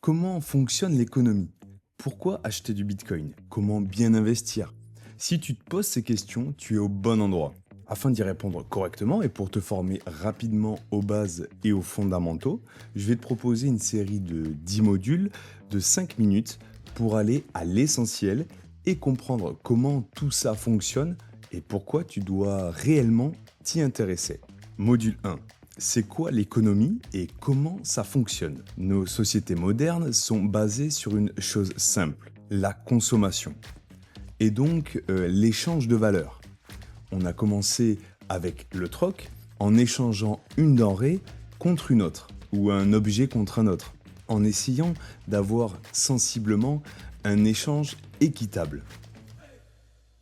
Comment fonctionne l'économie? Pourquoi acheter du Bitcoin? Comment bien investir? Si tu te poses ces questions, tu es au bon endroit. Afin d'y répondre correctement et pour te former rapidement aux bases et aux fondamentaux, je vais te proposer une série de 10 modules de 5 minutes pour aller à l'essentiel et comprendre comment tout ça fonctionne et pourquoi tu dois réellement t'y intéresser. Module 1. C'est quoi l'économie et comment ça fonctionne? Nos sociétés modernes sont basées sur une chose simple, la consommation, et donc l'échange de valeurs. On a commencé avec le troc en échangeant une denrée contre une autre, ou un objet contre un autre, en essayant d'avoir sensiblement un échange équitable.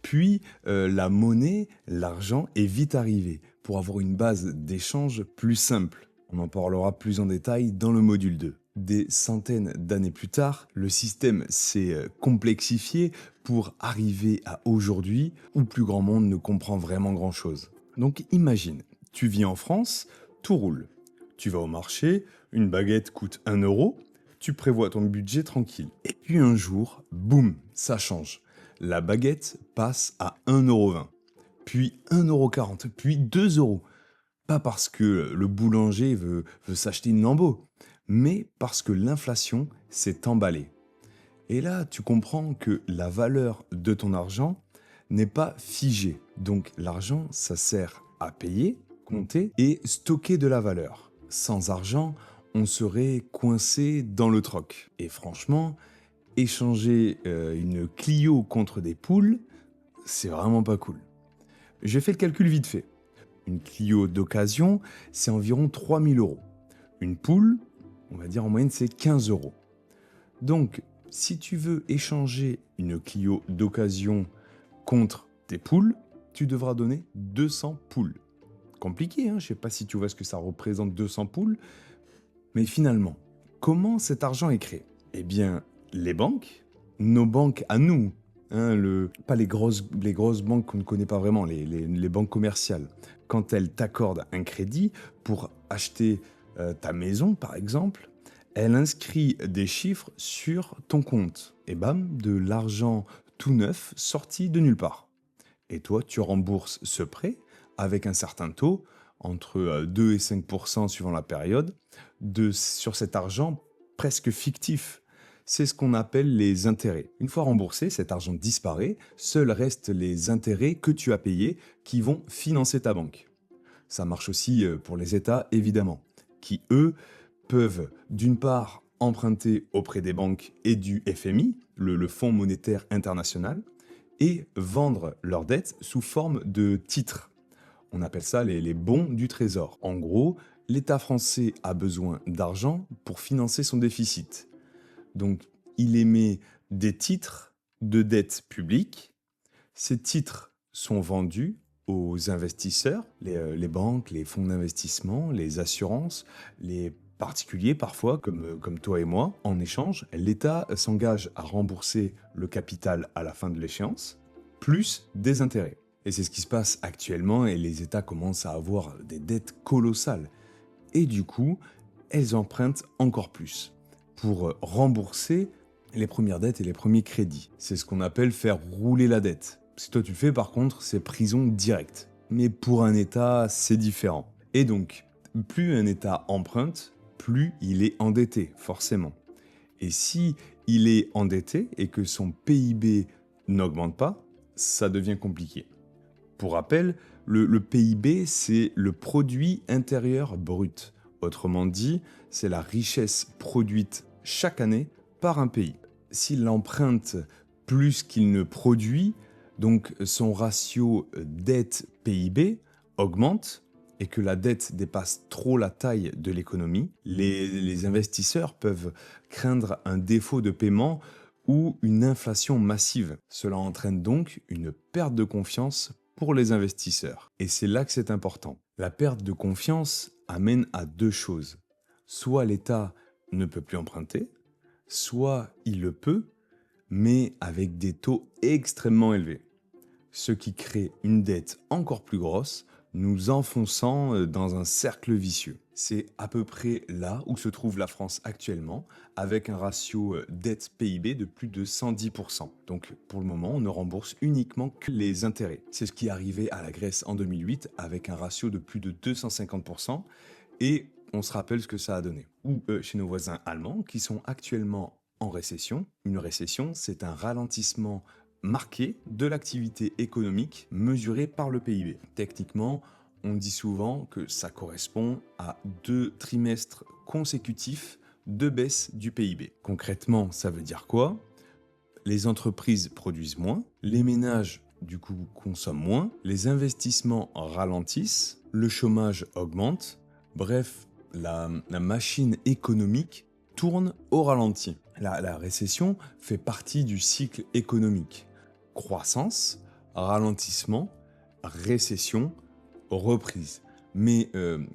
Puis la monnaie, l'argent est vite arrivé pour avoir une base d'échange plus simple. On en parlera plus en détail dans le module 2. Des centaines d'années plus tard, le système s'est complexifié pour arriver à aujourd'hui où plus grand monde ne comprend vraiment grand-chose. Donc imagine, tu vis en France, tout roule. Tu vas au marché, une baguette coûte 1 euro, tu prévois ton budget tranquille. Et puis un jour, boum, ça change. La baguette passe à 1,20 €, puis 1,40 €, puis 2 €. Pas parce que le boulanger veut s'acheter une lambeau, mais parce que l'inflation s'est emballée. Et là, tu comprends que la valeur de ton argent n'est pas figée. Donc l'argent, ça sert à payer, compter et stocker de la valeur. Sans argent, on serait coincé dans le troc. Et franchement, échanger une Clio contre des poules, c'est vraiment pas cool. J'ai fait le calcul vite fait. Une Clio d'occasion, c'est environ 3 000 €. Une poule, on va dire en moyenne, c'est 15 €. Donc, si tu veux échanger une Clio d'occasion contre des poules, tu devras donner 200 poules. Compliqué, hein? Je sais pas si tu vois ce que ça représente 200 poules, mais finalement, comment cet argent est créé? Eh bien, les banques, nos banques à nous, hein, pas les grosses banques qu'on ne connaît pas vraiment, les banques commerciales, quand elles t'accordent un crédit pour acheter ta maison, par exemple, elle inscrit des chiffres sur ton compte. Et bam, de l'argent tout neuf sorti de nulle part. Et toi, tu rembourses ce prêt avec un certain taux, entre 2 et 5% suivant la période, sur cet argent presque fictif. C'est ce qu'on appelle les intérêts. Une fois remboursé, cet argent disparaît, seuls restent les intérêts que tu as payés qui vont financer ta banque. Ça marche aussi pour les États, évidemment, qui, eux, peuvent d'une part emprunter auprès des banques et du FMI, le Fonds monétaire international, et vendre leurs dettes sous forme de titres. On appelle ça les bons du trésor. En gros, l'État français a besoin d'argent pour financer son déficit. Donc, il émet des titres de dette publique. Ces titres sont vendus aux investisseurs, les banques, les fonds d'investissement, les assurances, les particuliers parfois, comme toi et moi. En échange, l'État s'engage à rembourser le capital à la fin de l'échéance, plus des intérêts. Et c'est ce qui se passe actuellement et les États commencent à avoir des dettes colossales. Et du coup, elles empruntent encore plus pour rembourser les premières dettes et les premiers crédits. C'est ce qu'on appelle faire rouler la dette. Si toi tu le fais par contre, c'est prison directe. Mais pour un État, c'est différent. Et donc, plus un État emprunte, plus il est endetté, forcément. Et si il est endetté et que son PIB n'augmente pas, ça devient compliqué. Pour rappel, le PIB, c'est le produit intérieur brut. Autrement dit, c'est la richesse produite chaque année par un pays. S'il emprunte plus qu'il ne produit, donc son ratio dette-PIB augmente et que la dette dépasse trop la taille de l'économie, les investisseurs peuvent craindre un défaut de paiement ou une inflation massive. Cela entraîne donc une perte de confiance pour les investisseurs. Et c'est là que c'est important. La perte de confiance amène à deux choses. Soit l'État ne peut plus emprunter, soit il le peut, mais avec des taux extrêmement élevés. Ce qui crée une dette encore plus grosse, nous enfonçant dans un cercle vicieux. C'est à peu près là où se trouve la France actuellement, avec un ratio dette-PIB de plus de 110%. Donc pour le moment, on ne rembourse uniquement que les intérêts. C'est ce qui est arrivé à la Grèce en 2008, avec un ratio de plus de 250%, et on se rappelle ce que ça a donné. Ou chez nos voisins allemands, qui sont actuellement en récession. Une récession, c'est un ralentissement marqué de l'activité économique mesurée par le PIB. Techniquement, on dit souvent que ça correspond à 2 trimestres consécutifs de baisse du PIB. Concrètement, ça veut dire quoi? Les entreprises produisent moins, les ménages du coup consomment moins, les investissements ralentissent, le chômage augmente, bref, la machine économique tourne au ralenti. La récession fait partie du cycle économique. Croissance, ralentissement, récession, reprise. Mais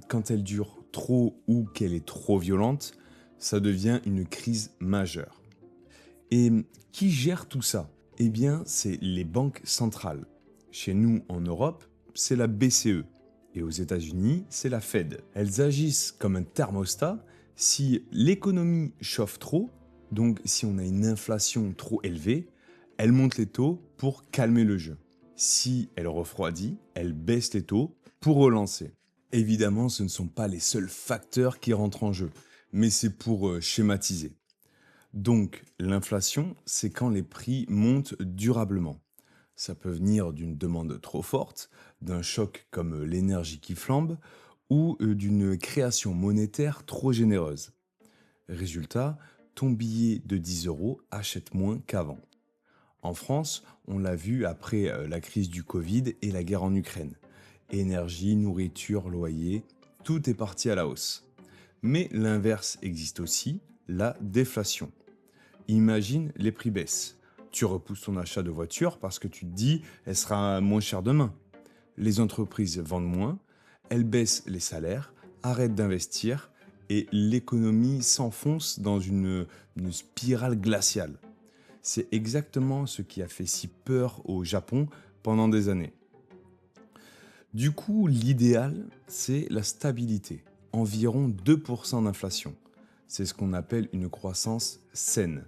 quand elle dure trop ou qu'elle est trop violente, ça devient une crise majeure. Et qui gère tout ça? Eh bien, c'est les banques centrales. Chez nous, en Europe, c'est la BCE. Et aux États-Unis, c'est la Fed. Elles agissent comme un thermostat. Si l'économie chauffe trop, donc si on a une inflation trop élevée, elles montent les taux pour calmer le jeu. Si elle refroidit, elles baissent les taux pour relancer. Évidemment, ce ne sont pas les seuls facteurs qui rentrent en jeu, mais c'est pour schématiser. Donc, l'inflation, c'est quand les prix montent durablement. Ça peut venir d'une demande trop forte, d'un choc comme l'énergie qui flambe, ou d'une création monétaire trop généreuse. Résultat, ton billet de 10 euros achète moins qu'avant. En France, on l'a vu après la crise du Covid et la guerre en Ukraine. Énergie, nourriture, loyer, tout est parti à la hausse. Mais l'inverse existe aussi, la déflation. Imagine les prix baissent. Tu repousses ton achat de voiture parce que tu te dis elle sera moins chère demain. Les entreprises vendent moins, elles baissent les salaires, arrêtent d'investir et l'économie s'enfonce dans une spirale glaciale. C'est exactement ce qui a fait si peur au Japon pendant des années. Du coup, l'idéal, c'est la stabilité, environ 2% d'inflation. C'est ce qu'on appelle une croissance saine.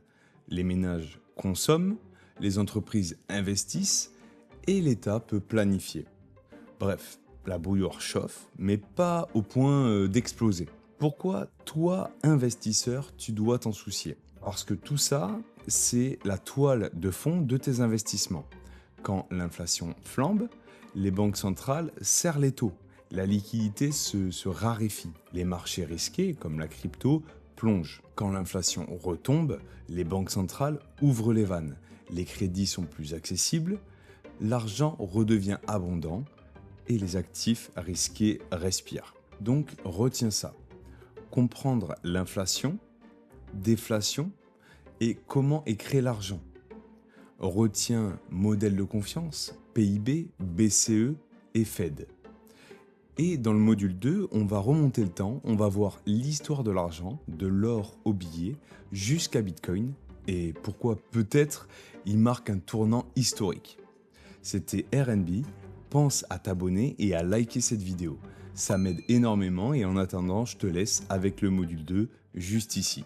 Les ménages consomment, les entreprises investissent et l'État peut planifier. Bref, la bouilloire chauffe, mais pas au point d'exploser. Pourquoi, toi, investisseur, tu dois t'en soucier? Parce que tout ça, c'est la toile de fond de tes investissements. Quand l'inflation flambe, les banques centrales serrent les taux. La liquidité se raréfie. Les marchés risqués, comme la crypto, plongent. Quand l'inflation retombe, les banques centrales ouvrent les vannes. Les crédits sont plus accessibles, l'argent redevient abondant et les actifs risqués respirent. Donc retiens ça. Comprendre l'inflation, déflation et comment est créé l'argent. Retiens modèle de confiance, PIB, BCE et Fed. Et dans le module 2, on va remonter le temps, on va voir l'histoire de l'argent, de l'or au billet, jusqu'à Bitcoin, et pourquoi peut-être il marque un tournant historique. C'était RNB, pense à t'abonner et à liker cette vidéo. Ça m'aide énormément et en attendant, je te laisse avec le module 2 juste ici.